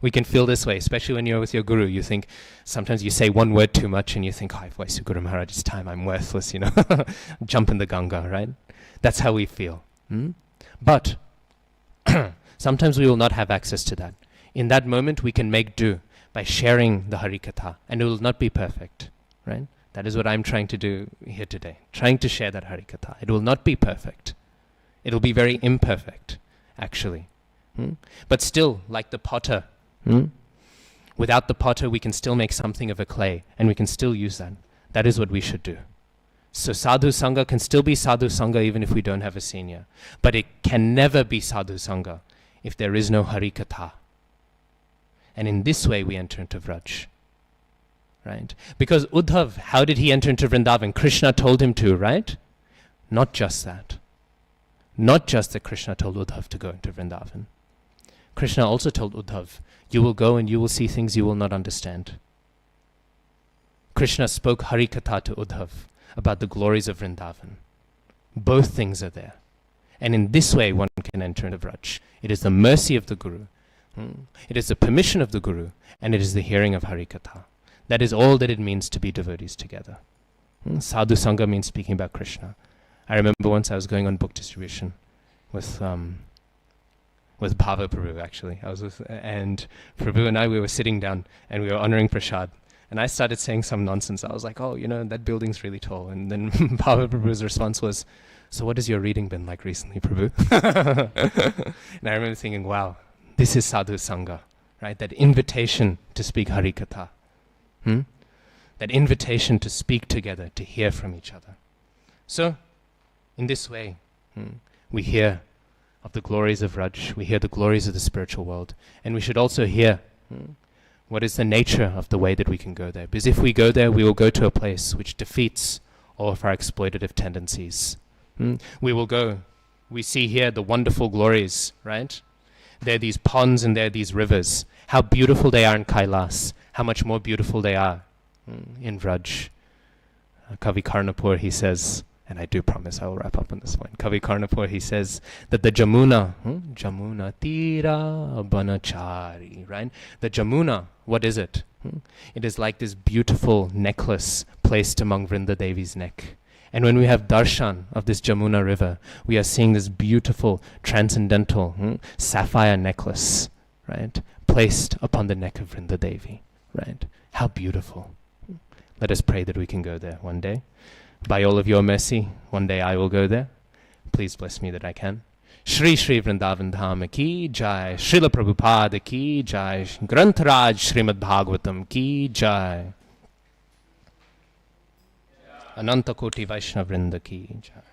We can feel this way, especially when you're with your guru. You think, sometimes you say one word too much and you think, oh, I've wasted Guru Maharaj's time. I'm worthless, Jump in the Ganga, right? That's how we feel. But sometimes we will not have access to that. In that moment, we can make do by sharing the Harikatha. And it will not be perfect, right? That is what I'm trying to do here today. Trying to share that Harikatha. It will not be perfect. It will be very imperfect, actually. But still, like the potter, without the potter, we can still make something of a clay, and we can still use that. That is what we should do. So sadhu sangha can still be sadhu sangha even if we don't have a senior. But it can never be sadhu sangha if there is no Hari Katha. And in this way we enter into Vraj. Right? Because Uddhav, how did he enter into Vrindavan? Krishna told him to, right? Not just that. Not just that Krishna told Uddhav to go into Vrindavan. Krishna also told Uddhav, you will go and you will see things you will not understand. Krishna spoke Hari Katha to Uddhav about the glories of Vrindavan. Both things are there. And in this way one can enter into Vraj. It is the mercy of the Guru. It is the permission of the Guru. And it is the hearing of Hari Katha. That is all that it means to be devotees together. Sadhu Sangha means speaking about Krishna. I remember once I was going on book distribution with Bhava Prabhu, actually. And Prabhu and I, we were sitting down and we were honoring Prasad. And I started saying some nonsense. I was like, oh, that building's really tall. And then Bhava Prabhu's response was, so what has your reading been like recently, Prabhu? And I remember thinking, wow, this is Sadhu Sangha, right? That invitation to speak Hari Katha. That invitation to speak together, to hear from each other. So, in this way, we hear of the glories of Vraj, we hear the glories of the spiritual world, and we should also hear what is the nature of the way that we can go there. Because if we go there, we will go to a place which defeats all of our exploitative tendencies. We will go, we see here the wonderful glories, right? There are these ponds and there are these rivers. How beautiful they are in Kailas, how much more beautiful they are in Vraj. Kavi Karnapur, he says, and I do promise I will wrap up on this one. Kavi Karnapur, he says that the Jamuna, Jamuna Tira Banachari, right? The Jamuna, what is it? It is like this beautiful necklace placed among Vrinda Devi's neck. And when we have darshan of this Jamuna river, we are seeing this beautiful, transcendental sapphire necklace, right? Placed upon the neck of Vrinda Devi, right? How beautiful. Let us pray that we can go there one day. By all of your mercy, one day I will go there. Please bless me that I can. Shri Shri Vrindavan Dham ki jai. Srila Prabhupada ki jai. Grantharaj Srimad Bhagavatam ki jai. Ananta Koti Vaishnava Vrinda ki jai.